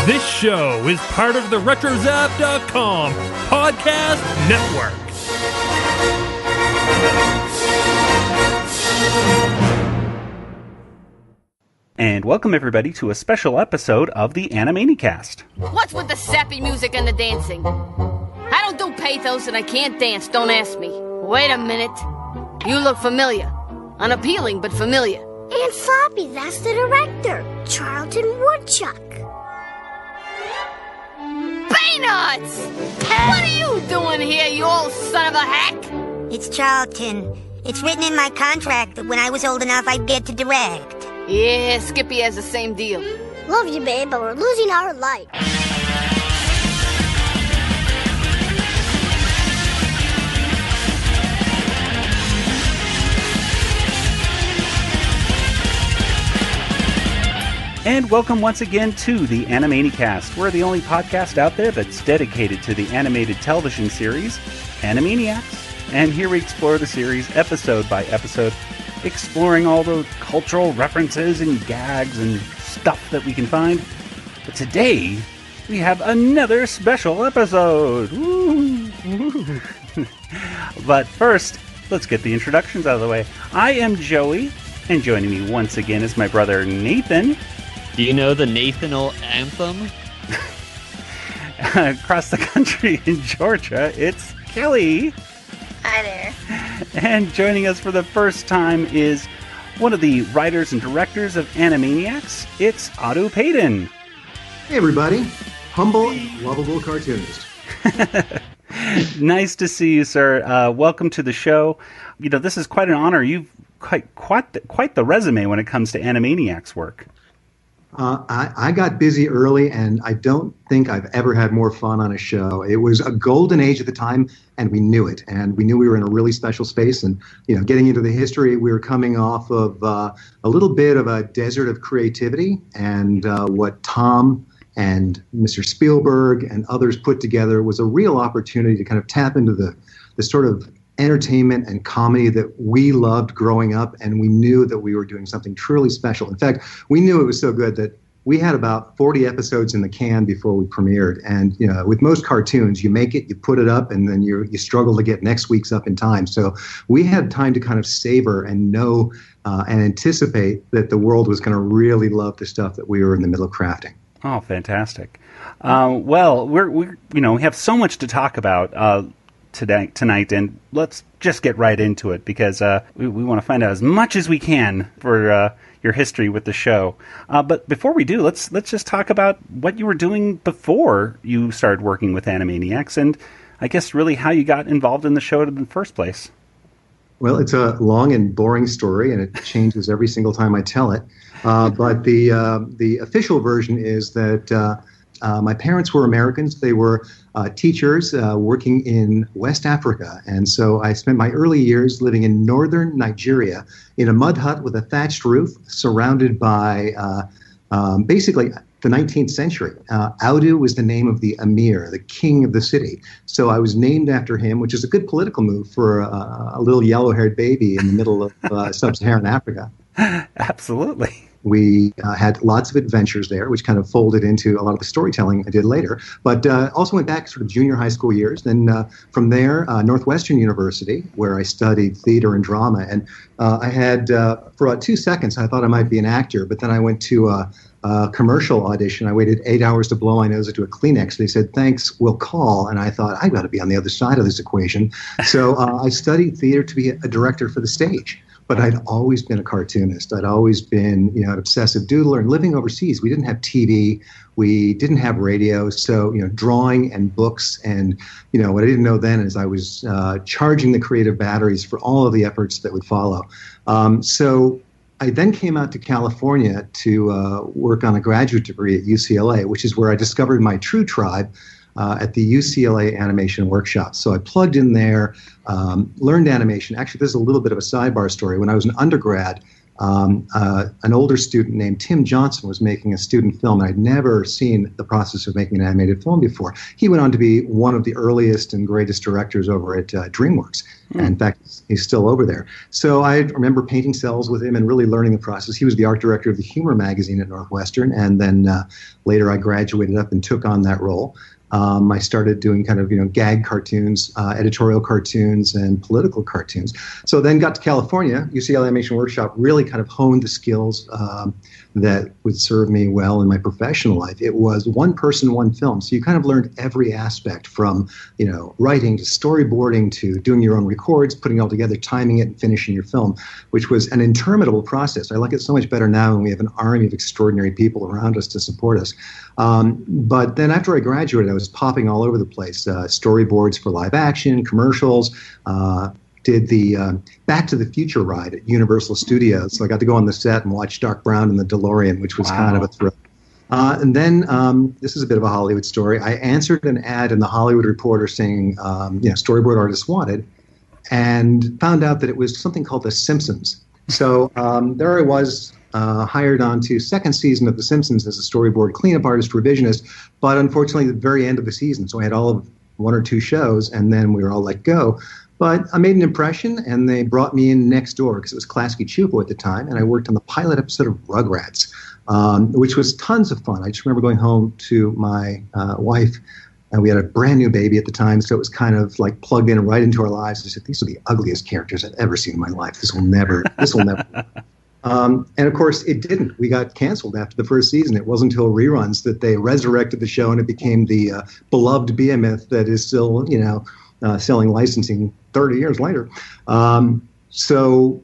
This show is part of the RetroZap.com podcast network. And welcome everybody to a special episode of the Animanicast. What's with the sappy music and the dancing? I don't do pathos and I can't dance, don't ask me. Wait a minute. You look familiar. Unappealing, but familiar. Aunt Floppy, that's the director, Charlton Woodchuck. Peanuts! What are you doing here, you old son of a hack? It's Charlton. It's written in my contract that when I was old enough, I'd get to direct. Yeah, Skippy has the same deal. Love you, babe, but we're losing our light. And welcome once again to the Animanicast. We're the only podcast out there that's dedicated to the animated television series, Animaniacs. And here we explore the series episode by episode, exploring all the cultural references and gags and stuff that we can find. But today, we have another special episode. Woo! But first, let's get the introductions out of the way. I am Joey, and joining me once again is my brother Nathan. Do you know the Nathanal anthem? Across the country in Georgia, it's Kelly. Hi there. And joining us for the first time is one of the writers and directors of Animaniacs. It's Audu Paden. Hey everybody, humble, lovable cartoonist. Nice to see you, sir. Welcome to the show. You know, this is quite an honor. You've quite the resume when it comes to Animaniacs work. I got busy early, and I don't think I've ever had more fun on a show. It was a golden age at the time, and we knew it. And we knew we were in a really special space. And, you know, getting into the history, we were coming off of a little bit of a desert of creativity. And what Tom and Mr. Spielberg and others put together was a real opportunity to kind of tap into the sort of entertainment and comedy that we loved growing up, and we knew that we were doing something truly special. In fact, we knew it was so good that we had about 40 episodes in the can before we premiered. And you know, with most cartoons, you make it, you put it up, and then you struggle to get next week's up in time. So we had time to kind of savor and know and anticipate that the world was going to really love the stuff that we were in the middle of crafting. Oh, fantastic! Well, we have so much to talk about tonight, and let's just get right into it because we want to find out as much as we can for your history with the show. But before we do, let's just talk about what you were doing before you started working with Animaniacs, and I guess really how you got involved in the show in the first place. Well, it's a long and boring story, and it changes every single time I tell it. But the official version is that my parents were Americans. They were teachers working in West Africa. And so I spent my early years living in northern Nigeria in a mud hut with a thatched roof surrounded by basically the 19th century. Audu was the name of the emir, the king of the city. So I was named after him, which is a good political move for a little yellow-haired baby in the middle of sub-Saharan Africa. Absolutely. We had lots of adventures there, which kind of folded into a lot of the storytelling I did later. But also went back sort of junior high school years. Then from there, Northwestern University, where I studied theater and drama. And I had, for about 2 seconds, I thought I might be an actor. But then I went to a commercial audition. I waited 8 hours to blow my nose into a Kleenex. They said, "Thanks, we'll call." And I thought, I've got to be on the other side of this equation. So I studied theater to be a director for the stage. But I'd always been a cartoonist. I'd always been, an obsessive doodler. And living overseas, we didn't have TV, we didn't have radio. So, drawing and books. And, what I didn't know then is I was charging the creative batteries for all of the efforts that would follow. So I then came out to California to work on a graduate degree at UCLA, which is where I discovered my true tribe. At the UCLA Animation Workshop. So I plugged in there, learned animation. Actually, this is a little bit of a sidebar story. When I was an undergrad, An older student named Tim Johnson was making a student film. I'd never seen the process of making an animated film before. He went on to be one of the earliest and greatest directors over at DreamWorks. And in fact, he's still over there. So I remember painting cells with him and really learning the process. He was the art director of the Humor magazine at Northwestern, and then later I graduated up and took on that role. I started doing kind of, gag cartoons, editorial cartoons, and political cartoons. So then got to California. UCL Animation Workshop really kind of honed the skills that would serve me well in my professional life. It was one person, one film. So you kind of learned every aspect from, writing to storyboarding to doing your own records, putting it all together, timing it, and finishing your film, which was an interminable process. I like it so much better now when we have an army of extraordinary people around us to support us. But then after I graduated, I was popping all over the place. Storyboards for live action, commercials, did the Back to the Future ride at Universal Studios. So I got to go on the set and watch Doc Brown in the DeLorean, which was kind of a thrill. And then this is a bit of a Hollywood story. I answered an ad in the Hollywood Reporter saying, storyboard artists wanted, and found out that it was something called The Simpsons. So there I was, hired on to second season of The Simpsons as a storyboard cleanup artist, revisionist, but unfortunately the very end of the season. So I had all of one or two shows, and then we were all let go. But I made an impression, and they brought me in next door because it was Klasky Csupo at the time, and I worked on the pilot episode of Rugrats, which was tons of fun. I just remember going home to my wife, and we had a brand new baby at the time, so it was kind of like plugged in right into our lives. I said, these are the ugliest characters I've ever seen in my life. This will never. And of course, it didn't. We got canceled after the first season. It wasn't until reruns that they resurrected the show, and it became the beloved behemoth that is still, selling licensing 30 years later. So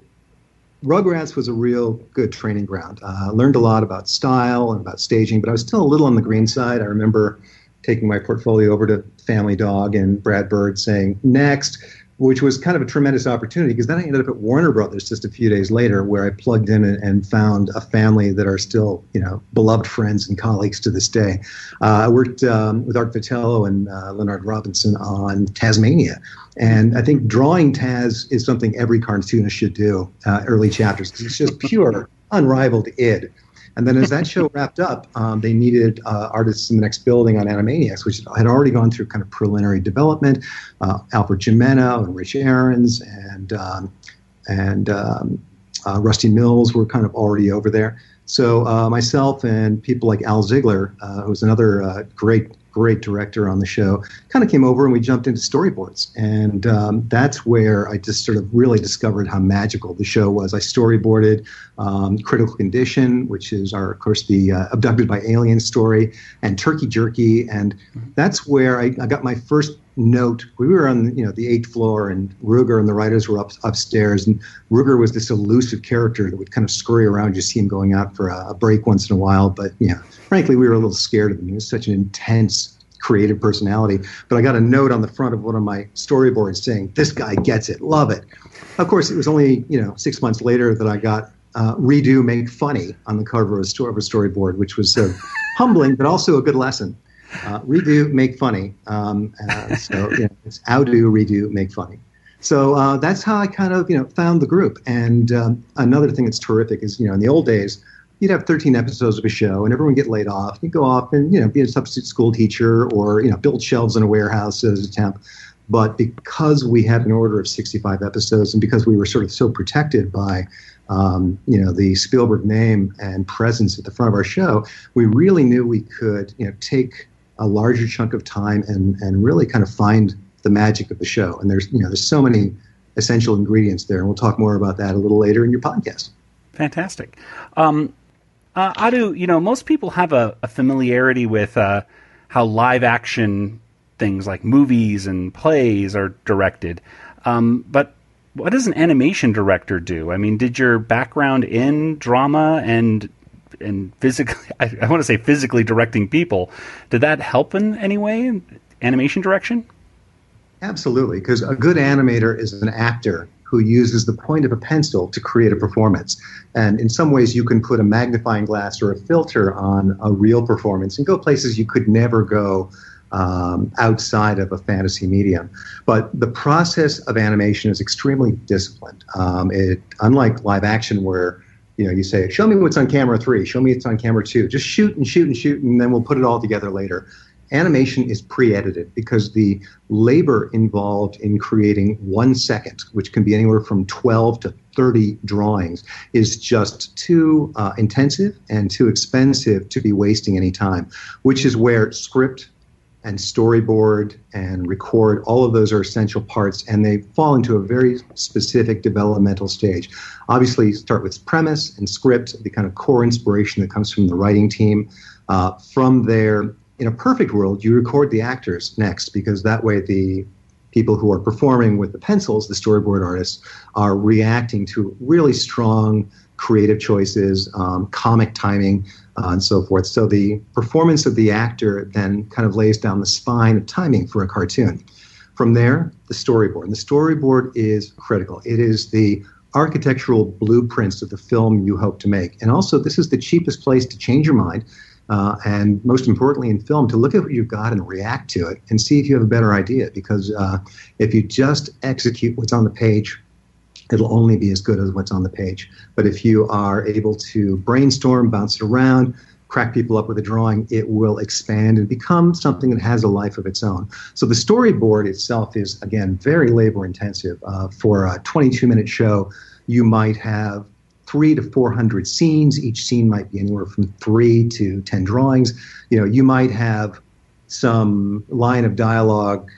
Rugrats was a real good training ground. Learned a lot about style and about staging, but I was still a little on the green side. I remember taking my portfolio over to Family Dog and Brad Bird saying, next, which was kind of a tremendous opportunity because then I ended up at Warner Brothers just a few days later, where I plugged in and found a family that are still, beloved friends and colleagues to this day. I worked with Art Vitello and Leonard Robinson on Tasmania. And I think drawing Taz is something every cartoonist should do, early chapters, because it's just pure, unrivaled id. And then as that show wrapped up, they needed artists in the next building on Animaniacs, which had already gone through kind of preliminary development. Albert Jimeno and Rich Aarons and Rusty Mills were kind of already over there. So myself and people like Al Ziegler, who was another great director on the show, kind of came over and we jumped into storyboards. And that's where I just sort of really discovered how magical the show was. I storyboarded Critical Condition, which is of course, the Abducted by Aliens story, and Turkey Jerky. And that's where I got my first note. We were on the 8th floor, and Ruger and the writers were upstairs, and Ruger was this elusive character that would kind of scurry around. You see him going out for a break once in a while, but frankly we were a little scared of him. He was such an intense creative personality. But I got a note on the front of one of my storyboards saying, this guy gets it, love it. Of course, it was only 6 months later that I got Redo Make Funny on the cover of a storyboard, which was humbling but also a good lesson. Redo, make funny. It's Audu, redo, make funny. So that's how I kind of found the group. And another thing that's terrific is in the old days, you'd have 13 episodes of a show, and everyone would get laid off. You'd go off and be a substitute school teacher or build shelves in a warehouse as a temp. But because we had an order of 65 episodes, and because we were sort of so protected by the Spielberg name and presence at the front of our show, we really knew we could take a larger chunk of time and really kind of find the magic of the show. And there's so many essential ingredients there, and we'll talk more about that a little later in your podcast. Fantastic. Audu, most people have a familiarity with how live action things like movies and plays are directed. But what does an animation director do? I mean, did your background in drama and physically, I want to say physically directing people, did that help in any way in animation direction? Absolutely, because a good animator is an actor who uses the point of a pencil to create a performance. And in some ways, you can put a magnifying glass or a filter on a real performance and go places you could never go outside of a fantasy medium. But the process of animation is extremely disciplined. Unlike live action, where You say, show me what's on camera 3, show me what's on camera 2. Just shoot and shoot and shoot, and then we'll put it all together later. Animation is pre-edited because the labor involved in creating 1 second, which can be anywhere from 12 to 30 drawings, is just too intensive and too expensive to be wasting any time, which is where script and storyboard and record, all of those are essential parts, and they fall into a very specific developmental stage. Obviously, you start with premise and script, the kind of core inspiration that comes from the writing team. From there, in a perfect world, you record the actors next, because that way the people who are performing with the pencils, the storyboard artists, are reacting to really strong creative choices, comic timing, and so forth. So the performance of the actor then kind of lays down the spine of timing for a cartoon. From there, the storyboard. And the storyboard is critical. It is the architectural blueprints of the film you hope to make. And also, this is the cheapest place to change your mind. And most importantly in film, to look at what you've got and react to it and see if you have a better idea. Because if you just execute what's on the page, it'll only be as good as what's on the page. But if you are able to brainstorm, bounce it around, crack people up with a drawing, it will expand and become something that has a life of its own. So the storyboard itself is, again, very labor intensive. For a 22-minute show, you might have 300 to 400 scenes. Each scene might be anywhere from 3 to 10 drawings. You might have some line of dialogue,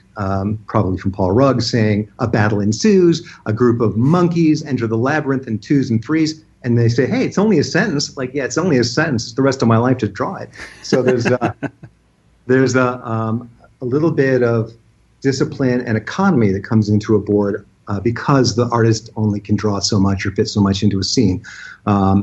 probably from Paul Rugg, saying, a battle ensues, a group of monkeys enter the labyrinth in 2s and 3s, and they say, hey, it's only a sentence. Like, yeah, it's only a sentence. It's the rest of my life to draw it. So there's a little bit of discipline and economy that comes into a board, because the artist only can draw so much or fit so much into a scene.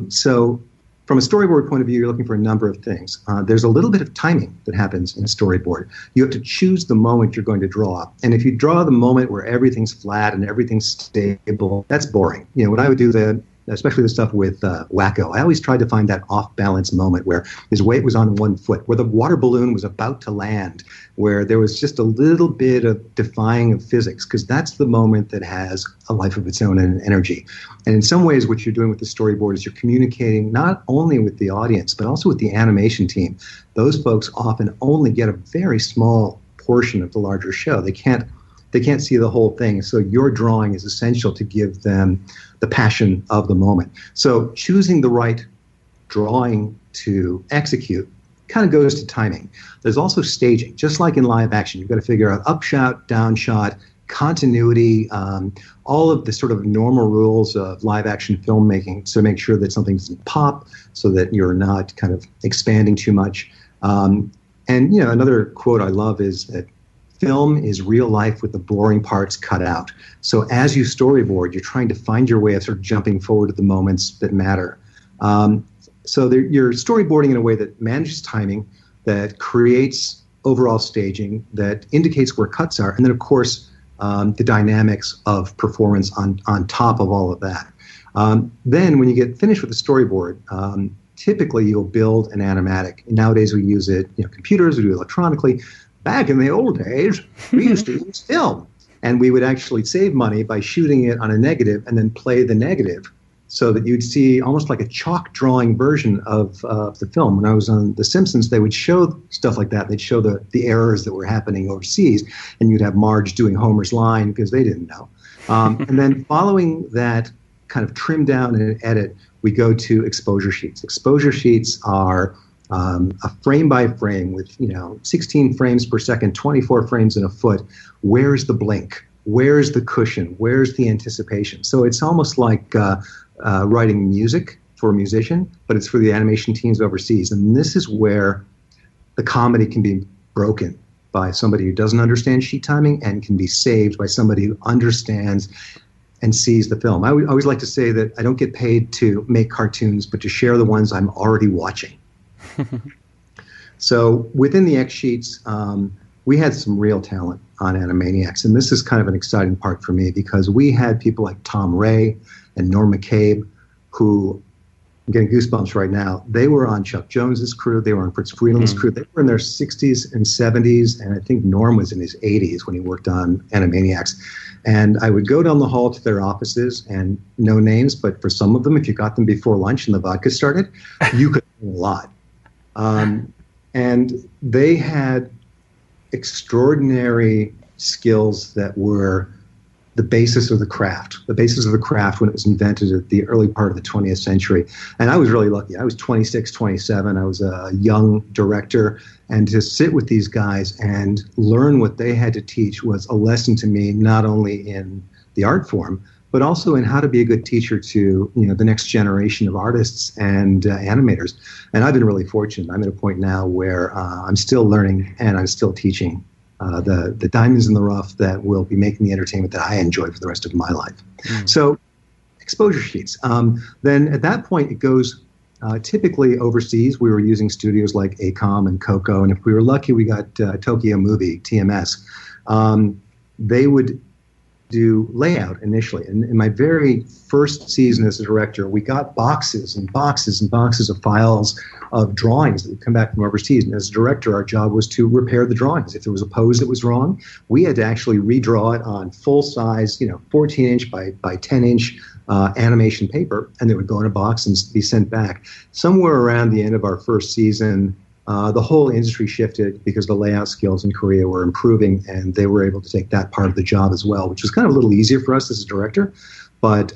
So from a storyboard point of view, you're looking for a number of things. There's a little bit of timing that happens in a storyboard. You have to choose the moment you're going to draw. And if you draw the moment where everything's flat and everything's stable, that's boring. When I would do especially the stuff with Wacko, I always tried to find that off-balance moment where his weight was on one foot, where the water balloon was about to land, where there was just a little bit of defying of physics, because that's the moment that has a life of its own and an energy. And in some ways, what you're doing with the storyboard is you're communicating not only with the audience, but also with the animation team. Those folks often only get a very small portion of the larger show. They can't see the whole thing. So your drawing is essential to give them the passion of the moment. So choosing the right drawing to execute kind of goes to timing. There's also staging. Just like in live action, you've got to figure out upshot, downshot, continuity, all of the sort of normal rules of live action filmmaking to make sure that something doesn't pop, so that you're not kind of expanding too much. And another quote I love is that film is real life with the boring parts cut out. So as you storyboard, you're trying to find your way of sort of jumping forward to the moments that matter. So you're storyboarding in a way that manages timing, that creates overall staging, that indicates where cuts are, and then, of course, the dynamics of performance on top of all of that. Then when you get finished with the storyboard, typically you'll build an animatic. Nowadays we use it, computers, we do it electronically. Back in the old days, we used to use film, and we would actually save money by shooting it on a negative and then play the negative, so that you'd see almost like a chalk drawing version of the film. When I was on The Simpsons, they would show stuff like that. They'd show the errors that were happening overseas, and you'd have Marge doing Homer's line because they didn't know. And then following that kind of trim down and edit, we go to exposure sheets. Exposure sheets are a frame by frame with 16 frames per second, 24 frames in a foot. Where's the blink? Where's the cushion? Where's the anticipation? So it's almost like writing music for a musician, but it's for the animation teams overseas. And this is where the comedy can be broken by somebody who doesn't understand sheet timing, and can be saved by somebody who understands and sees the film. I always like to say that I don't get paid to make cartoons, but to share the ones I'm already watching. So within the X sheets, we had some real talent on Animaniacs, and this is kind of an exciting part for me, because we had people like Tom Ray and Norm McCabe, who, I'm getting goosebumps right now, they were on Chuck Jones's crew, they were on Fritz Friedel's crew, they were in their 60s and 70s, and I think Norm was in his 80s when he worked on Animaniacs. And I would go down the hall to their offices, and no names, but for some of them, if you got them before lunch and the vodka started, you could learn a lot. And they had extraordinary skills that were the basis of the craft when it was invented at the early part of the 20th century. And I was really lucky. I was 26, 27. I was a young director. And to sit with these guys and learn what they had to teach was a lesson to me, not only in the art form, but also in how to be a good teacher to the next generation of artists and animators. And I've been really fortunate. I'm at a point now where I'm still learning and I'm still teaching the diamonds in the rough that will be making the entertainment that I enjoy for the rest of my life. So exposure sheets. Then at that point, it goes typically overseas. We were using studios like ACOM and Coco, and if we were lucky, we got Tokyo Movie, TMS. They would do layout initially. And in my very first season as a director, we got boxes and boxes and boxes of files of drawings that would come back from overseas. And as a director, our job was to repair the drawings. If there was a pose that was wrong, we had to actually redraw it on full-size, 14-inch by 10-inch animation paper, and they would go in a box and be sent back. Somewhere around the end of our first season, the whole industry shifted because the layout skills in Korea were improving, and they were able to take that part of the job as well, which was kind of a little easier for us as a director. But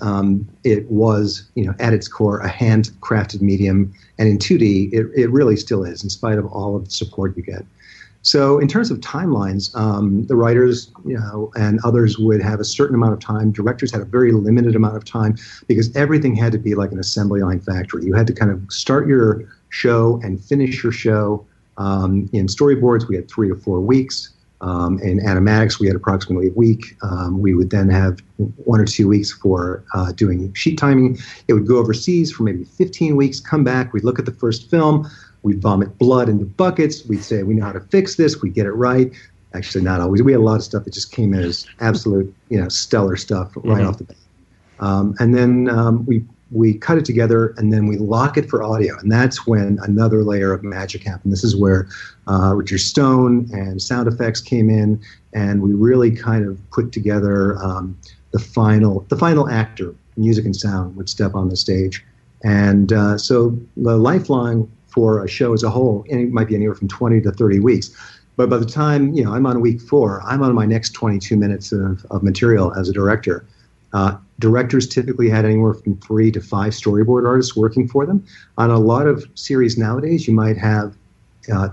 it was, at its core, a handcrafted medium, and in 2D, it really still is, in spite of all of the support you get. So in terms of timelines, the writers, and others would have a certain amount of time. Directors had a very limited amount of time because everything had to be like an assembly line factory. You had to kind of start your show and finish your show. In storyboards, we had 3 to 4 weeks. In Animaniacs, we had approximately a week. We would then have 1 or 2 weeks for doing sheet timing. It would go overseas for maybe 15 weeks, come back, we'd look at the first film, we'd vomit blood into buckets, we'd say, we know how to fix this, we'd get it right. Actually, not always. We had a lot of stuff that just came in as absolute, stellar stuff right off the bat. And then we cut it together, and then we lock it for audio. And that's when another layer of magic happened. This is where Richard Stone and sound effects came in, and we really kind of put together the final actor, music and sound, would step on the stage. And so the lifeline for a show as a whole, and it might be anywhere from 20 to 30 weeks. But by the time, I'm on week 4, I'm on my next 22 minutes of material as a director. Directors typically had anywhere from 3 to 5 storyboard artists working for them. On a lot of series nowadays, you might have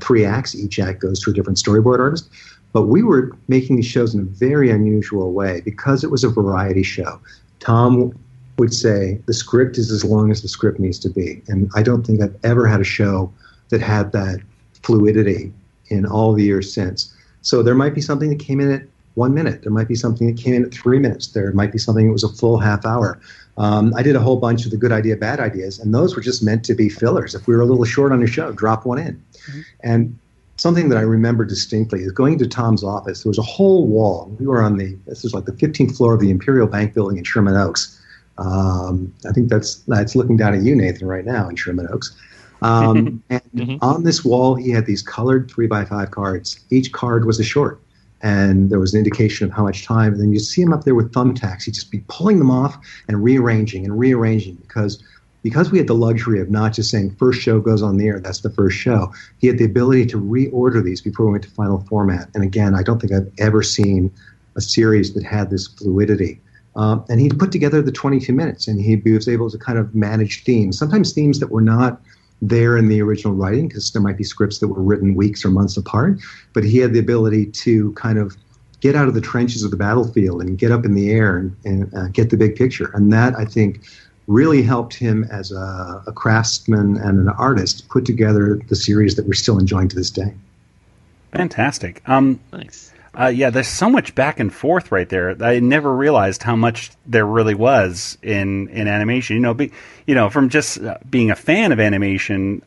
3 acts. Each act goes to a different storyboard artist. But we were making these shows in a very unusual way because it was a variety show. Tom would say, the script is as long as the script needs to be. And I don't think I've ever had a show that had that fluidity in all the years since. So there might be something that came in at 1 minute. There might be something that came in at 3 minutes. There might be something that was a full half hour. I did a whole bunch of the good idea, bad ideas, and those were just meant to be fillers. If we were a little short on a show, drop one in. Mm-hmm. And something that I remember distinctly is going into Tom's office. There was a whole wall. We were this was like the 15th floor of the Imperial Bank Building in Sherman Oaks. I think that's looking down at you, Nathan, right now in Sherman Oaks. And on this wall, he had these colored 3x5 cards. Each card was a short. And there was an indication of how much time. And then you see him up there with thumbtacks. He'd just be pulling them off and rearranging because we had the luxury of not just saying first show goes on the air, that's the first show. He had the ability to reorder these before we went to final format. And again, I don't think I've ever seen a series that had this fluidity. And he'd put together the 22 minutes, and he was able to kind of manage themes, sometimes themes that were not there in the original writing, because there might be scripts that were written weeks or months apart, but he had the ability to kind of get out of the trenches of the battlefield and get up in the air and get the big picture. And that, I think, really helped him as a craftsman and an artist put together the series that we're still enjoying to this day. Fantastic. Nice. Yeah, there's so much back and forth right there. I never realized how much there really was in animation. From just being a fan of animation,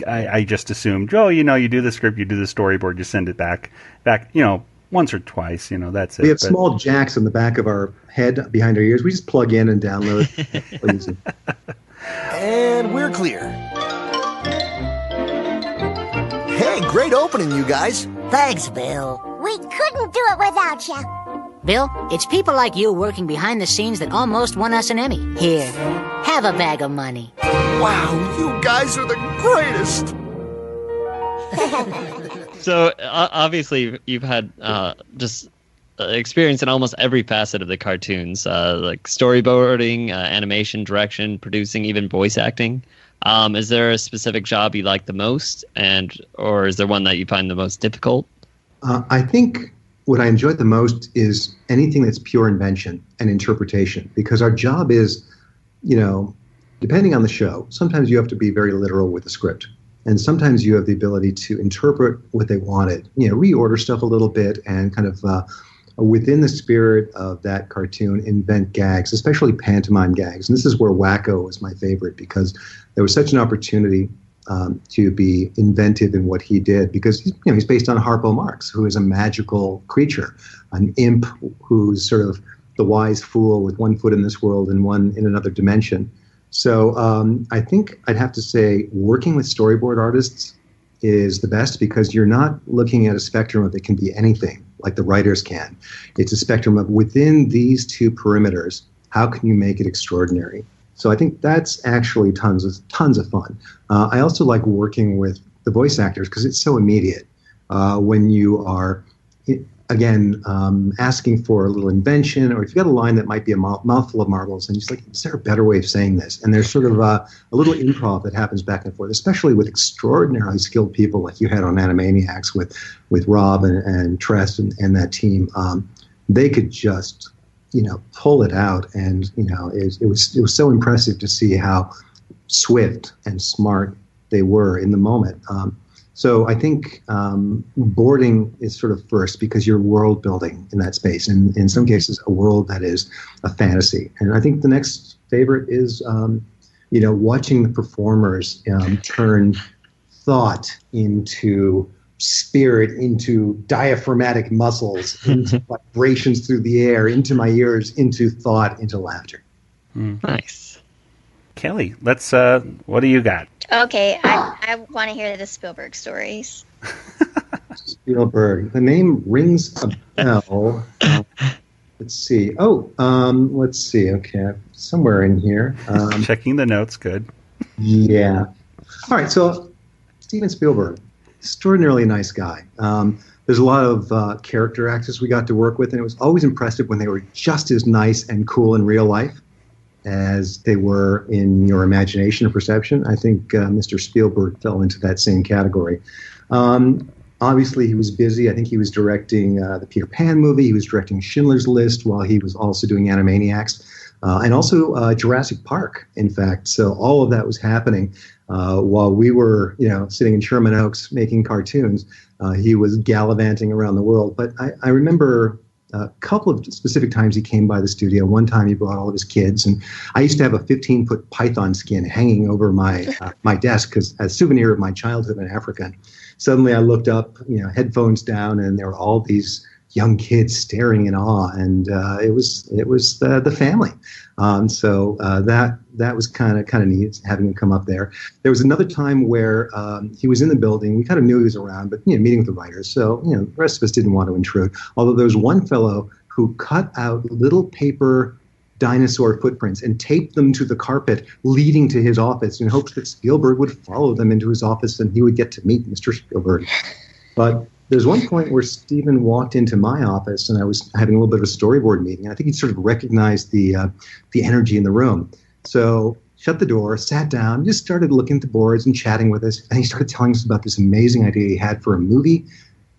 I just assumed, you do the script, you do the storyboard, you send it back, once or twice. That's it. We have small jacks on the back of our head behind our ears. We just plug in and download. And we're clear. Hey, great opening, you guys. Thanks, Bill. We couldn't do it without you. Bill, it's people like you working behind the scenes that almost won us an Emmy. Here, have a bag of money. Wow, you guys are the greatest! So, obviously, you've had just experience in almost every facet of the cartoons, like storyboarding, animation, direction, producing, even voice acting. Is there a specific job you like the most, or is there one that you find the most difficult? I think what I enjoy the most is anything that's pure invention and interpretation, because our job is, depending on the show, sometimes you have to be very literal with the script. And sometimes you have the ability to interpret what they wanted, reorder stuff a little bit and kind of within the spirit of that cartoon, invent gags, especially pantomime gags. And this is where Wacko was my favorite, because there was such an opportunity to be inventive in what he did, because he's based on Harpo Marx, who is a magical creature, an imp who's sort of the wise fool with one foot in this world and one in another dimension. So I think I'd have to say working with storyboard artists is the best, because you're not looking at a spectrum of it can be anything like the writers can. It's a spectrum of within these two perimeters, how can you make it extraordinary? So I think that's actually tons of fun. I also like working with the voice actors because it's so immediate. When you are, again, asking for a little invention, or if you've got a line that might be a mouthful of marbles, and you're just like, is there a better way of saying this? And there's sort of a little improv that happens back and forth, especially with extraordinarily skilled people like you had on Animaniacs with Rob and Tress and that team. They could just pull it out, and it was so impressive to see how swift and smart they were in the moment. So I think boarding is sort of first, because you're world building in that space, and in some cases a world that is a fantasy. And I think the next favorite is watching the performers turn thought into spirit, into diaphragmatic muscles, into vibrations through the air, into my ears, into thought, into laughter. Nice. Kelly, let's. What do you got? Okay, I want to hear the Spielberg stories. Spielberg. The name rings a bell. Let's see. Let's see. Okay, somewhere in here. Checking the notes. Good. Yeah. All right. So, Steven Spielberg, extraordinarily nice guy. There's a lot of character actors we got to work with, and it was always impressive when they were just as nice and cool in real life as they were in your imagination or perception. I think Mr. Spielberg fell into that same category. Obviously, he was busy. I think he was directing the Peter Pan movie. He was directing Schindler's List while he was also doing Animaniacs, and also Jurassic Park, in fact. So all of that was happening while we were, sitting in Sherman Oaks making cartoons. He was gallivanting around the world. But I remember a couple of specific times he came by the studio. One time he brought all of his kids, and I used to have a 15-foot python skin hanging over my my desk as a souvenir of my childhood in Africa. And suddenly I looked up, headphones down, and there were all these young kids staring in awe, and it was the family. So that was kind of neat having him come up there. There was another time where he was in the building. We kind of knew he was around, but meeting with the writers. So the rest of us didn't want to intrude. Although there was one fellow who cut out little paper dinosaur footprints and taped them to the carpet leading to his office in hopes that Spielberg would follow them into his office and he would get to meet Mr. Spielberg. But there's one point where Steven walked into my office, and I was having a little bit of a storyboard meeting, and I think he sort of recognized the energy in the room. So shut the door, sat down, just started looking at the boards and chatting with us, and he started telling us about this amazing idea he had for a movie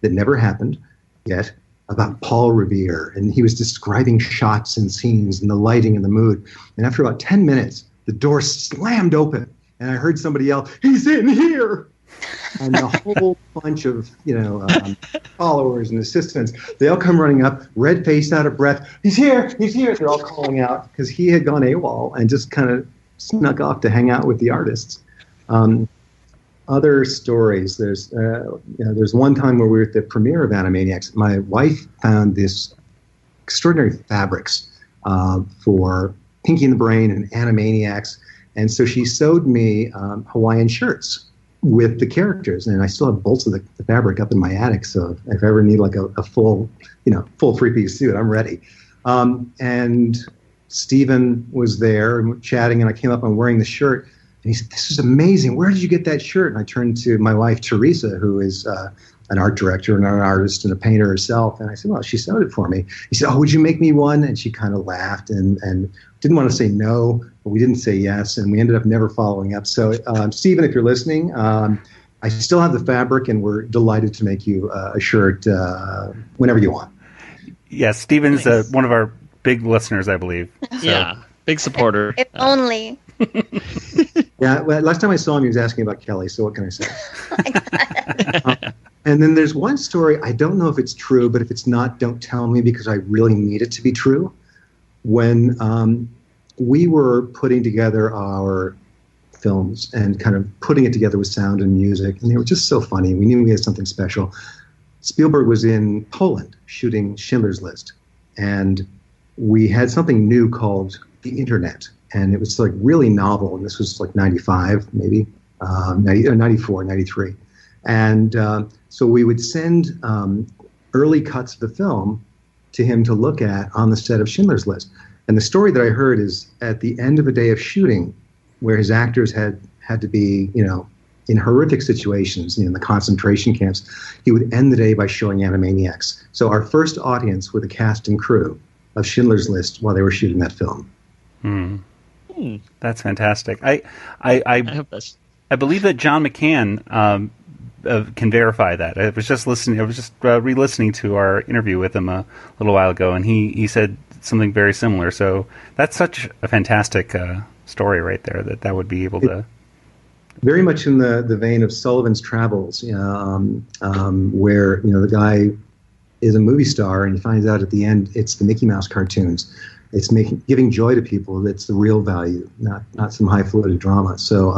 that never happened yet, about Paul Revere, and he was describing shots and scenes and the lighting and the mood. And after about 10 minutes, the door slammed open, and I heard somebody yell, "He's in here!" And a whole bunch of, followers and assistants, they all come running up, red-faced, out of breath. "He's here! He's here!" They're all calling out because he had gone AWOL and just kind of snuck off to hang out with the artists. Other stories. There's one time where we were at the premiere of Animaniacs. My wife found this extraordinary fabrics for Pinky and the Brain and Animaniacs, and so she sewed me Hawaiian shirts with the characters. And I still have bolts of the fabric up in my attic, so if I ever need like a full 3-piece suit, I'm ready. And Steven was there and chatting, and I came up and wearing the shirt. And he said, "This is amazing. Where did you get that shirt?" And I turned to my wife, Teresa, who is an art director and an artist and a painter herself. And I said, "Well, she sewed it for me." He said, "Oh, would you make me one?" And she kind of laughed and didn't want to say no, but we didn't say yes. And we ended up never following up. So, Steven, if you're listening, I still have the fabric, and we're delighted to make you a shirt whenever you want. Yes, Steven's nice. One of our big listeners, I believe. So. Yeah, big supporter. If only. Yeah, well, last time I saw him, he was asking about Kelly, so what can I say? And then there's one story, I don't know if it's true, but if it's not, don't tell me, because I really need it to be true. When we were putting together our films and kind of putting it together with sound and music, and they were just so funny. We knew we had something special. Spielberg was in Poland shooting Schindler's List, and we had something new called the Internet. And it was like really novel. And this was like 95, maybe, 94, 93. And so we would send early cuts of the film to him to look at on the set of Schindler's List. And the story that I heard is at the end of a day of shooting, where his actors had to be, in horrific situations, in the concentration camps, he would end the day by showing Animaniacs. So our first audience were the cast and crew of Schindler's List while they were shooting that film. That's fantastic. I believe that John McCann can verify that. I was just listening. I was just re-listening to our interview with him a little while ago, and he said something very similar. So that's such a fantastic story right there. That would be able to. Very much in the vein of Sullivan's Travels, where the guy is a movie star, and he finds out at the end it's the Mickey Mouse cartoons. It's giving joy to people. That's the real value, not some high-floated drama. So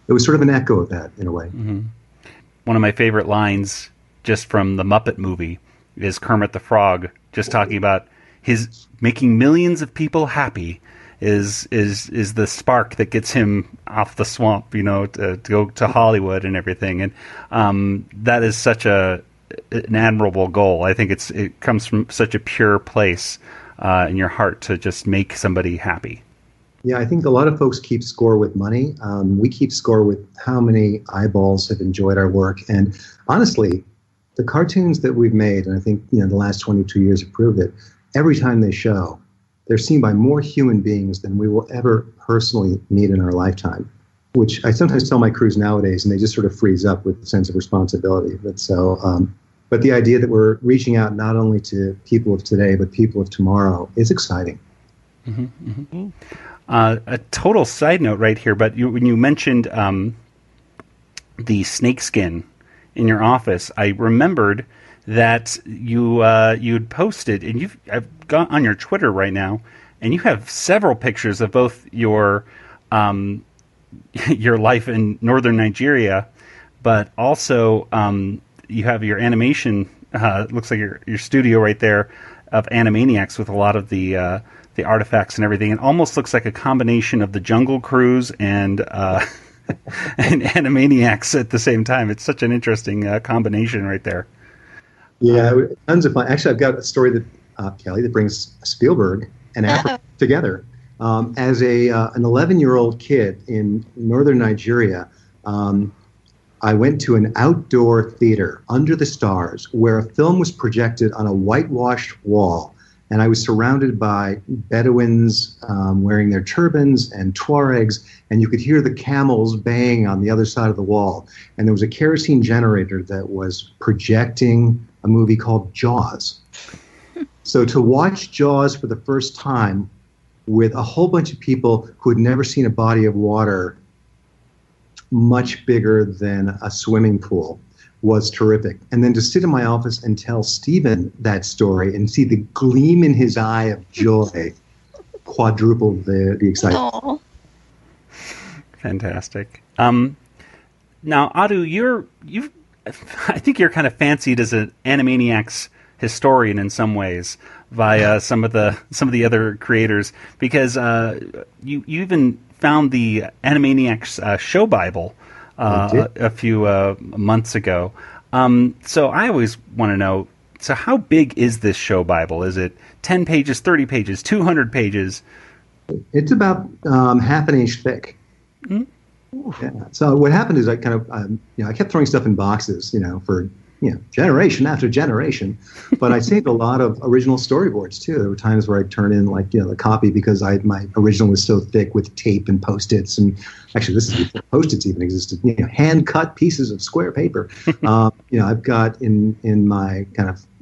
it was sort of an echo of that in a way. Mm-hmm. One of my favorite lines, just from the Muppet movie, is Kermit the Frog just talking about his making millions of people happy is the spark that gets him off the swamp, to go to Hollywood and everything. And that is such an admirable goal. I think it comes from such a pure place. In your heart to just make somebody happy. Yeah, I think a lot of folks keep score with money. We keep score with how many eyeballs have enjoyed our work. And honestly, the cartoons that we've made, and I think the last 22 years have proved it, every time they show, they're seen by more human beings than we will ever personally meet in our lifetime, which I sometimes tell my crews nowadays, and they just sort of freeze up with a sense of responsibility. But the idea that we're reaching out not only to people of today, but people of tomorrow is exciting. Mm-hmm, mm-hmm. A total side note right here, but when you mentioned the snakeskin in your office, I remembered that you'd posted, and I've got on your Twitter right now, and you have several pictures of both your life in northern Nigeria, but also you have your animation. Looks like your studio right there of Animaniacs with a lot of the artifacts and everything. It almost looks like a combination of the Jungle Cruise and Animaniacs at the same time. It's such an interesting combination right there. Yeah, tons of fun. Actually, I've got a story that Kelly that brings Spielberg and Africa together. As an 11-year-old kid in northern Nigeria. I went to an outdoor theater under the stars where a film was projected on a whitewashed wall. And I was surrounded by Bedouins wearing their turbans and Tuaregs, and you could hear the camels baying on the other side of the wall. And there was a kerosene generator that was projecting a movie called Jaws. So to watch Jaws for the first time with a whole bunch of people who had never seen a body of water much bigger than a swimming pool was terrific. And then to sit in my office and tell Steven that story and see the gleam in his eye of joy quadrupled the excitement. Aww. Fantastic. Now, Audu, I think you're kind of fancied as an Animaniacs historian in some ways by some of the other creators, because you even found the Animaniacs show Bible a few months ago. So I always want to know, so how big is this show Bible? Is it 10 pages, 30 pages, 200 pages? It's about half an inch thick. Mm-hmm. Yeah. So what happened is I kind of, I kept throwing stuff in boxes, for generation after generation, but I saved a lot of original storyboards too. There were times where I'd turn in the copy because my original was so thick with tape and Post-its, and actually this is before Post-its even existed. Hand cut pieces of square paper. I've got in my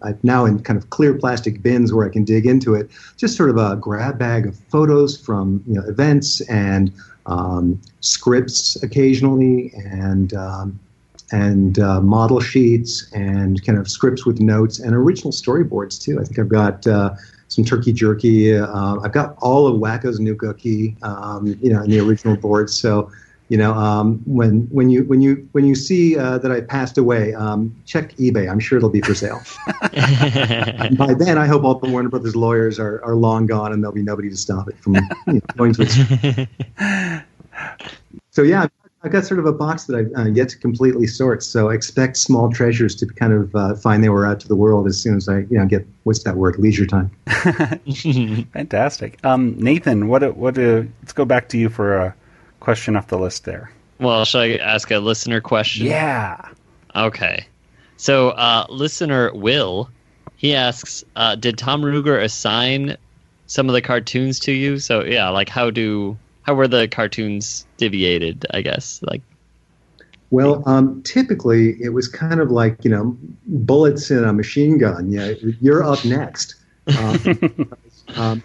I've now in kind of clear plastic bins where I can dig into it. Just sort of a grab bag of photos from events and scripts occasionally, and model sheets and kind of scripts with notes and original storyboards too. I think I've got some turkey jerky. I've got all of Wacko's New Cookie, in the original boards. So, when you see that I passed away, check eBay. I'm sure it'll be for sale. By then, I hope all the Warner Brothers lawyers are long gone and there'll be nobody to stop it from going to its. So yeah, I've got sort of a box that I've yet to completely sort. So I expect small treasures to kind of find their way out to the world as soon as I get, what's that word, leisure time. Fantastic. Nathan, let's go back to you for a question off the list there. Well, shall I ask a listener question? Yeah. Okay. So listener Will, he asks, did Tom Ruegger assign some of the cartoons to you? So yeah, like how were the cartoons deviated, I guess? Well, typically it was kind of like, bullets in a machine gun. Yeah, you're up next.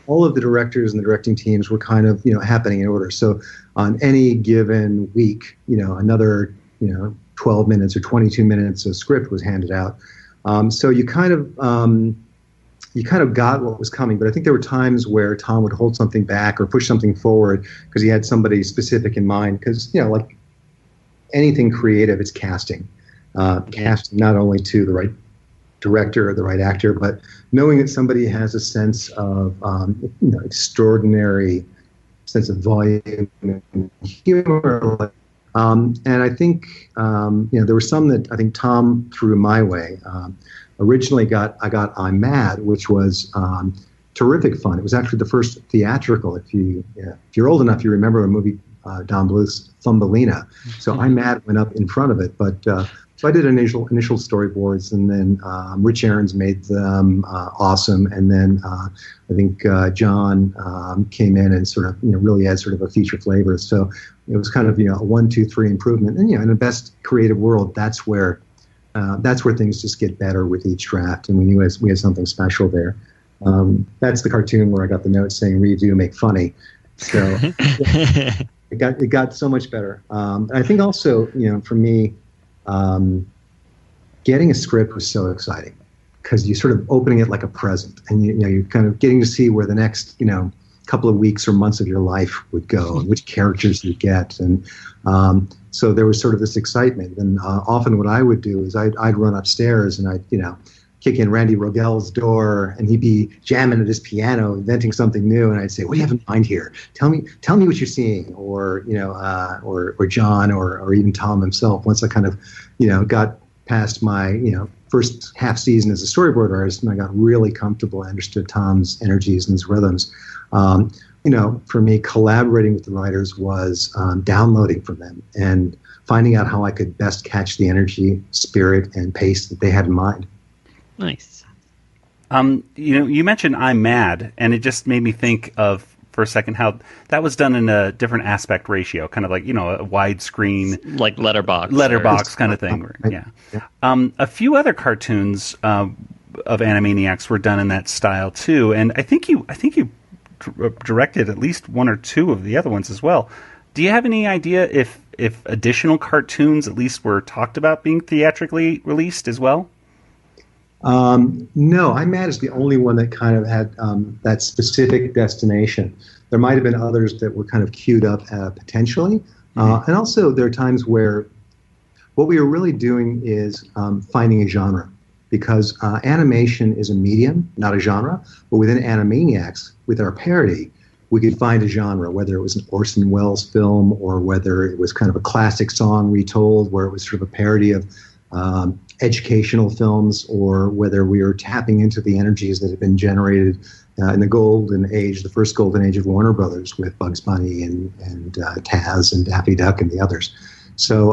All of the directors and the directing teams were kind of, happening in order. So on any given week, another, 12 minutes or 22 minutes of script was handed out. So you kind of got what was coming, but I think there were times where Tom would hold something back or push something forward because he had somebody specific in mind. Because, like anything creative, it's casting. Casting not only to the right director or the right actor, but knowing that somebody has a sense of, extraordinary sense of volume and humor. And I think, there were some that I think Tom threw my way. Originally I got I'm Mad, which was terrific fun. It was actually the first theatrical. If you're old enough, you remember a movie, Don Bluth's Thumbelina. So I'm Mad went up in front of it. But so I did initial storyboards, and then Rich Aarons made them awesome. And then I think John came in and sort of really added sort of a feature flavor. So it was kind of a 1, 2, 3 improvement. And in the best creative world, that's where things just get better with each draft, and we knew we had something special there. That's the cartoon where I got the note saying "redo, make funny." So it got so much better. And I think also, for me, getting a script was so exciting because you're sort of opening it like a present, and you're kind of getting to see where the next couple of weeks or months of your life would go and which characters you get, and so there was sort of this excitement. And often what I would do is I'd run upstairs and I'd kick in Randy Rogel's door, and he'd be jamming at his piano, inventing something new, and I'd say, "What do you have in mind here? Tell me what you're seeing," or or John or even Tom himself. Once I kind of got past my first half season as a storyboard artist, and I got really comfortable, I understood Tom's energies and his rhythms. For me, collaborating with the writers was downloading from them and finding out how I could best catch the energy, spirit, and pace that they had in mind. Nice. You mentioned I'm Mad, and it just made me think of, for a second, how that was done in a different aspect ratio, kind of like, a widescreen. Like letterbox kind of thing. Yeah. A few other cartoons of Animaniacs were done in that style, too, and I think you directed at least one or two of the other ones as well. Do you have any idea if additional cartoons at least were talked about being theatrically released as well? No, I'm Mad is the only one that kind of had that specific destination. There might have been others that were kind of queued up potentially. And also there are times where what we were really doing is finding a genre, because animation is a medium, not a genre. But within Animaniacs, with our parody, we could find a genre, whether it was an Orson Welles film or whether it was kind of a classic song retold, where it was sort of a parody of educational films, or whether we were tapping into the energies that had been generated in the golden age, the first golden age of Warner Brothers, with Bugs Bunny and Taz and Daffy Duck and the others. So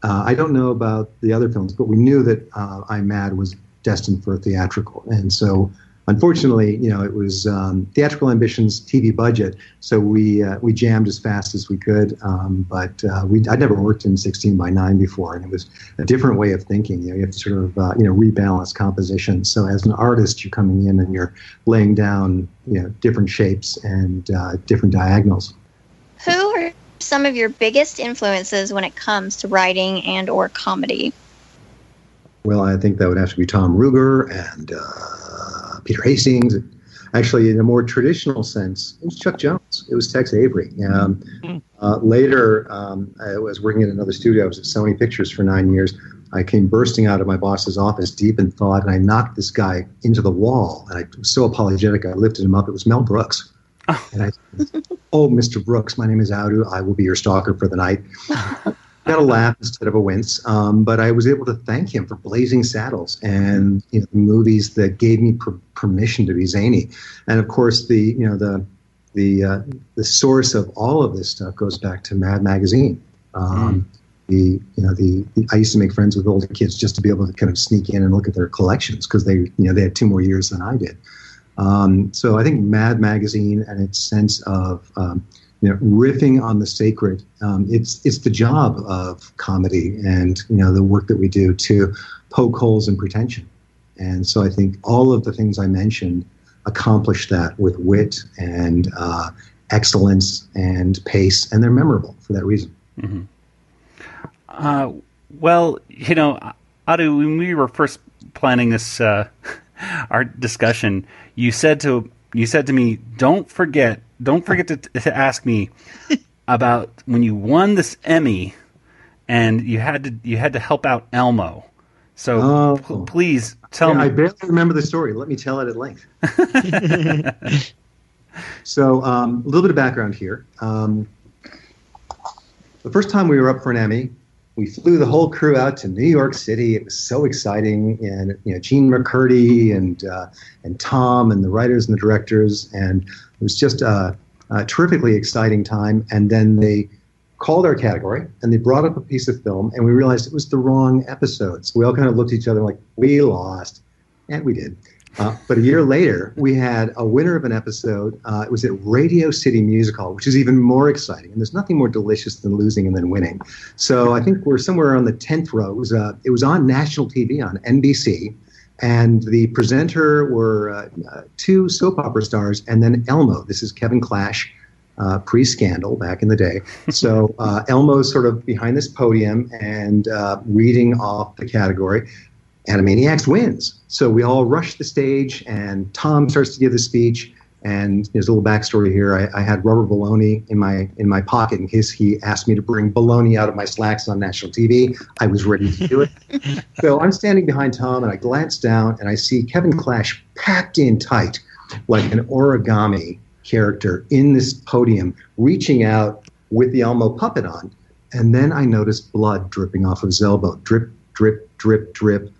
I don't know about the other films, but we knew that I'm Mad was destined for a theatrical. And so, unfortunately, it was theatrical ambitions, TV budget. So we jammed as fast as we could. But I'd never worked in 16:9 before, and it was a different way of thinking. You have to sort of rebalance composition. So as an artist, you're coming in and you're laying down different shapes and different diagonals. Who are some of your biggest influences when it comes to writing and or comedy? Well, I think that would have to be Tom Ruger and Peter Hastings. Actually, in a more traditional sense, it was Chuck Jones. It was Tex Avery. Later, I was working in another studio. I was at Sony Pictures for 9 years. I came bursting out of my boss's office deep in thought, and I knocked this guy into the wall. And I was so apologetic, I lifted him up. It was Mel Brooks. And I said, "Oh, Mr. Brooks, my name is Audu. I will be your stalker for the night." Got a laugh instead of a wince, but I was able to thank him for Blazing Saddles and the movies that gave me permission to be zany. And of course, the source of all of this stuff goes back to Mad Magazine. I used to make friends with older kids just to be able to kind of sneak in and look at their collections, because they had 2 more years than I did. So I think Mad Magazine and its sense of riffing on the sacred, it's the job of comedy and the work that we do to poke holes in pretension. And so I think all of the things I mentioned accomplish that with wit and excellence and pace, and they're memorable for that reason. Mm-hmm. Well, Audu, when we were first planning this our discussion, you said to me, don't forget to ask me about when you won this Emmy and you had to help out Elmo. So please tell me. I barely remember the story. Let me tell it at length. So a little bit of background here. The first time we were up for an Emmy, we flew the whole crew out to New York City. It was so exciting, and Gene McCurdy and Tom and the writers and the directors, and it was just a terrifically exciting time. And then they called our category, and they brought up a piece of film, and we realized it was the wrong episode. So we all kind of looked at each other like, we lost, and we did. But a year later, we had a winner of an episode. It was at Radio City Music Hall, which is even more exciting. And there's nothing more delicious than losing and then winning. So I think we're somewhere on the 10th row. It was on national TV on NBC. And the presenter were 2 soap opera stars, and then Elmo. This is Kevin Clash, pre-Scandal back in the day. So Elmo's sort of behind this podium and reading off the category. Animaniacs wins. So we all rush the stage, and Tom starts to give the speech. And there's a little backstory here. I had rubber baloney in my pocket in case he asked me to bring baloney out of my slacks on national TV. I was ready to do it. So I'm standing behind Tom, and I glance down, and I see Kevin Clash packed in tight, like an origami character in this podium, reaching out with the Elmo puppet on. And then I noticed blood dripping off of his elbow. Drip, drip, drip, drip.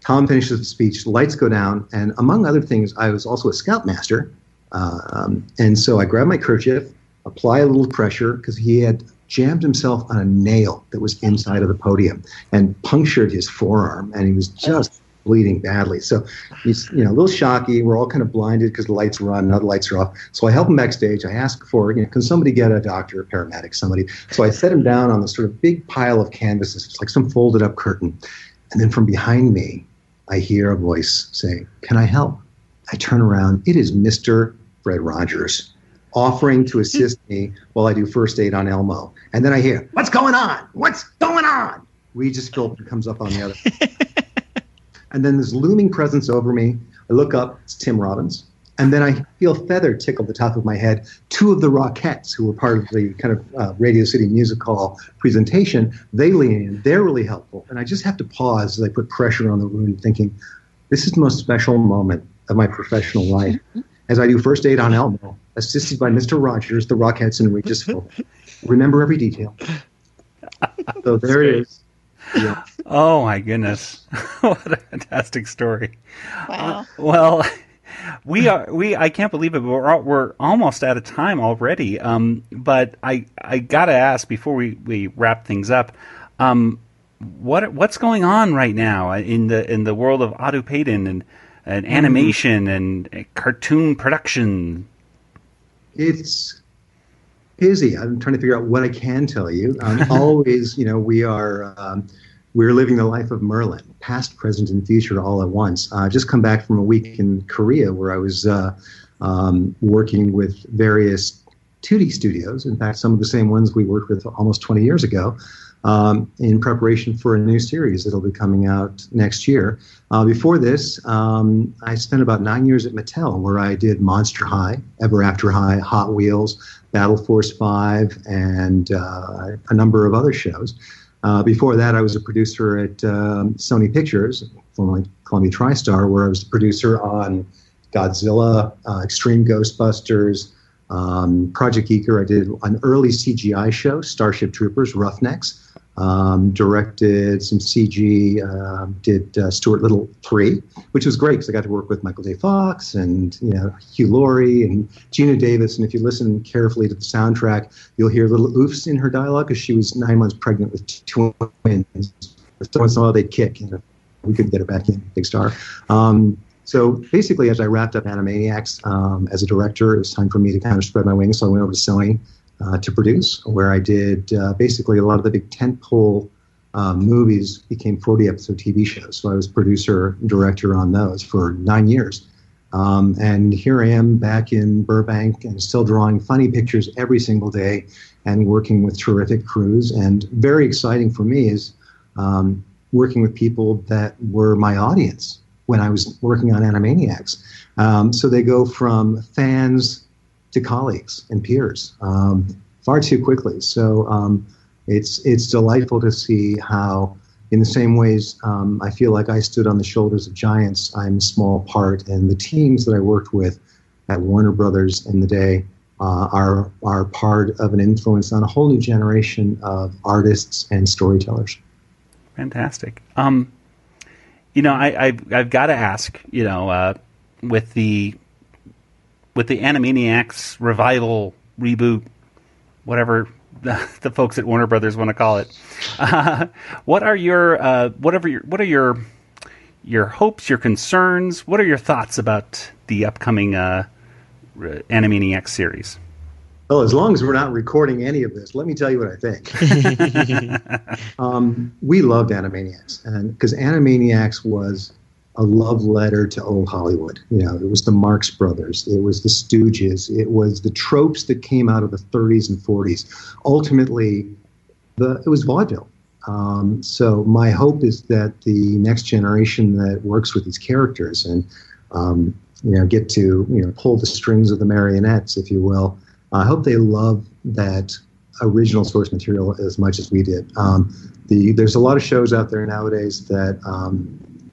Tom finishes the speech, lights go down, and among other things, I was also a scoutmaster. And so I grabbed my kerchief, apply a little pressure, because he had jammed himself on a nail that was inside of the podium and punctured his forearm, and he was just bleeding badly. So he's a little shocky. We're all kind of blinded because the lights are on, now the lights are off. So I help him backstage. I ask for, can somebody get a doctor, a paramedic, somebody? So I set him down on this sort of big pile of canvases. It's like some folded up curtain. And then from behind me, I hear a voice say, "Can I help?" I turn around. It is Mr. Fred Rogers offering to assist me while I do first aid on Elmo. And then I hear, "What's going on? What's going on?" Regis Philbin comes up on the other. And then this looming presence over me. I look up. It's Tim Robbins. And then I feel feather tickle the top of my head. 2 of the Rockettes, who were part of the kind of Radio City Music Hall presentation, they lean in. They're really helpful. And I just have to pause as I put pressure on the room, thinking, this is the most special moment of my professional life. as I do first aid on Elmo, assisted by Mr. Rogers, the Rockheads in Regisville. Remember every detail. So there it is. Yeah. Oh my goodness! What a fantastic story! Wow. Well, I can't believe it, but we're almost out of time already. But I gotta ask before we wrap things up, what's going on right now in the world of Audu Paden and animation and cartoon production? It's busy. I'm trying to figure out what I can tell you. Always, we're living the life of Merlin, past, present, and future all at once. I've just come back from a week in Korea where I was working with various 2D studios. In fact, some of the same ones we worked with almost 20 years ago, in preparation for a new series that'll be coming out next year. Before this, I spent about 9 years at Mattel, where I did Monster High, Ever After High, Hot Wheels, Battle Force 5, and a number of other shows. Before that, I was a producer at Sony Pictures, formerly Columbia TriStar, where I was the producer on Godzilla, Extreme Ghostbusters, Project Geeker. I did an early CGI show, Starship Troopers, Roughnecks. Directed some CG, did Stuart Little 3, which was great because I got to work with Michael J. Fox and Hugh Laurie and Gina Davis. And if you listen carefully to the soundtrack, you'll hear little oofs in her dialogue because she was 9 months pregnant with twins. So once in a while they'd kick. We couldn't get her back in, big star. So basically, as I wrapped up Animaniacs as a director, it was time for me to kind of spread my wings. So I went over to Sony to produce, where I did basically a lot of the big tentpole movies became 40-episode TV shows. So I was producer, director on those for 9 years. And here I am back in Burbank and still drawing funny pictures every single day and working with terrific crews. And very exciting for me is working with people that were my audience when I was working on Animaniacs. So they go from fans to colleagues and peers far too quickly. So it's delightful to see how, in the same ways, I feel like I stood on the shoulders of giants, I'm a small part, and the teams that I worked with at Warner Brothers in the day are part of an influence on a whole new generation of artists and storytellers. Fantastic. I've got to ask, with the Animaniacs revival, reboot, whatever the folks at Warner Brothers want to call it, what are your hopes, your concerns? What are your thoughts about the upcoming Animaniacs series? Well, as long as we're not recording any of this, let me tell you what I think. We loved Animaniacs, and because Animaniacs was a love letter to old Hollywood. It was the Marx Brothers, it was the Stooges, it was the tropes that came out of the 30s and 40s. Ultimately, it was vaudeville. So my hope is that the next generation that works with these characters and get to pull the strings of the marionettes, if you will, I hope they love that original source material as much as we did. There's a lot of shows out there nowadays that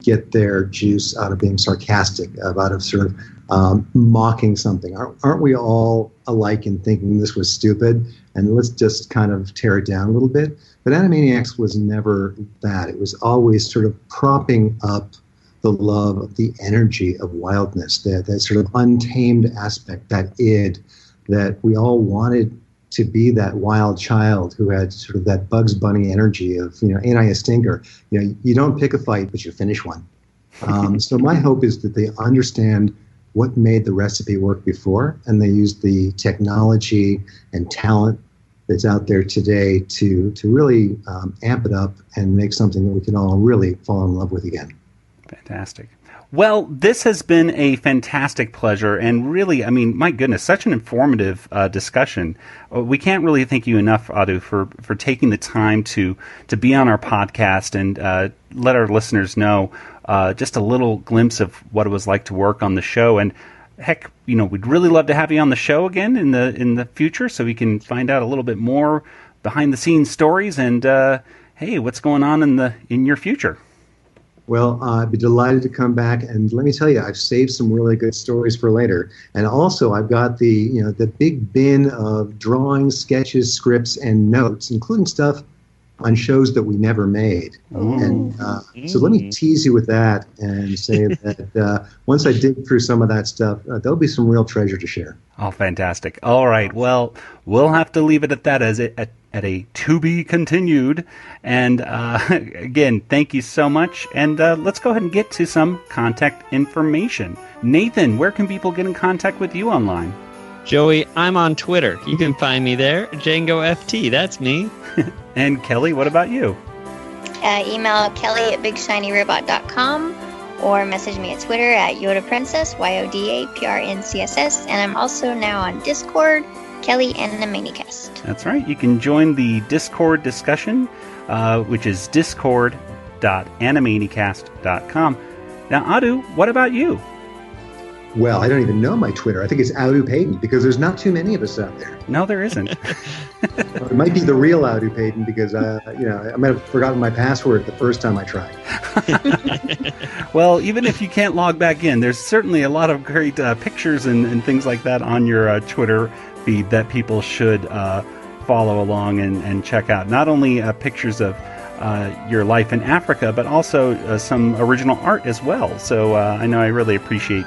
get their juice out of being sarcastic, out of sort of mocking something. Aren't we all alike in thinking this was stupid and let's just kind of tear it down a little bit? But Animaniacs was never that. It was always sort of propping up the love of the energy of wildness, that sort of untamed aspect, that id, that we all wanted to be that wild child who had sort of that Bugs Bunny energy of, ain't I a stinker? You don't pick a fight, but you finish one. So my hope is that they understand what made the recipe work before, and they use the technology and talent that's out there today to really amp it up and make something that we can all really fall in love with again. Fantastic. Well, this has been a fantastic pleasure, and really, my goodness, such an informative discussion. We can't really thank you enough, Audu, for taking the time to be on our podcast and let our listeners know just a little glimpse of what it was like to work on the show. And heck, we'd really love to have you on the show again in the future, so we can find out a little bit more behind the scenes stories and hey, what's going on in your future. Well, I'd be delighted to come back, and let me tell you, I've saved some really good stories for later. And also, I've got the big bin of drawings, sketches, scripts, and notes, including stuff on shows that we never made. And so let me tease you with that and say that once I dig through some of that stuff, there'll be some real treasure to share. Oh, fantastic. All right. Well, we'll have to leave it at that at a to be continued. And again, thank you so much. And let's go ahead and get to some contact information. Nathan, where can people get in contact with you online? Joey, I'm on Twitter. You can find me there. DjangoFT, that's me. And Kelly, what about you? Email kelly@bigshinyrobot.com or message me at Twitter at Yoda Princess, YODAPRNCSS. And I'm also now on Discord, Kelly Animanicast. That's right. You can join the Discord discussion, which is discord.animanicast.com. Now, Audu, what about you? Well, I don't even know my Twitter. I think it's Audu Paden because there's not too many of us out there. No, there isn't. It might be the real Audu Paden because I might have forgotten my password the first time I tried. Well, even if you can't log back in, there's certainly a lot of great pictures and things like that on your Twitter feed that people should follow along and check out. Not only pictures of your life in Africa, but also some original art as well. So I know I really appreciate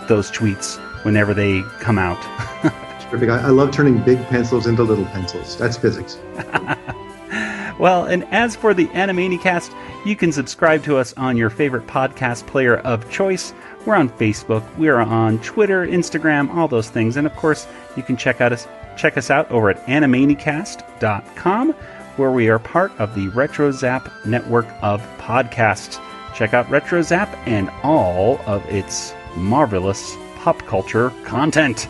those tweets whenever they come out. Terrific. I love turning big pencils into little pencils. That's physics. Well, and as for the Animanicast, you can subscribe to us on your favorite podcast player of choice. We're on Facebook, we're on Twitter, Instagram, all those things. And of course, you can check us out over at animanicast.com, where we are part of the RetroZap network of podcasts. Check out RetroZap and all of its marvelous pop culture content.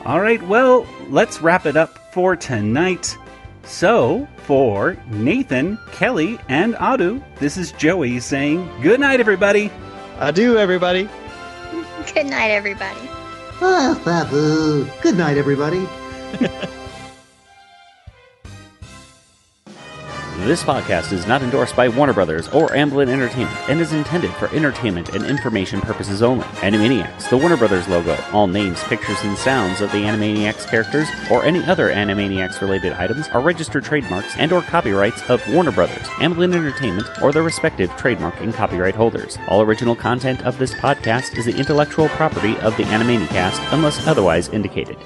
All right, well, let's wrap it up for tonight. So, for Nathan, Kelly, and Audu, this is Joey saying good night, everybody. Adieu, everybody. Good night, everybody. Babu. Good night, everybody. This podcast is not endorsed by Warner Brothers or Amblin Entertainment and is intended for entertainment and information purposes only. Animaniacs, the Warner Brothers logo, all names, pictures, and sounds of the Animaniacs characters or any other Animaniacs-related items are registered trademarks and or copyrights of Warner Brothers, Amblin Entertainment, or their respective trademark and copyright holders. All original content of this podcast is the intellectual property of the Animanicast unless otherwise indicated.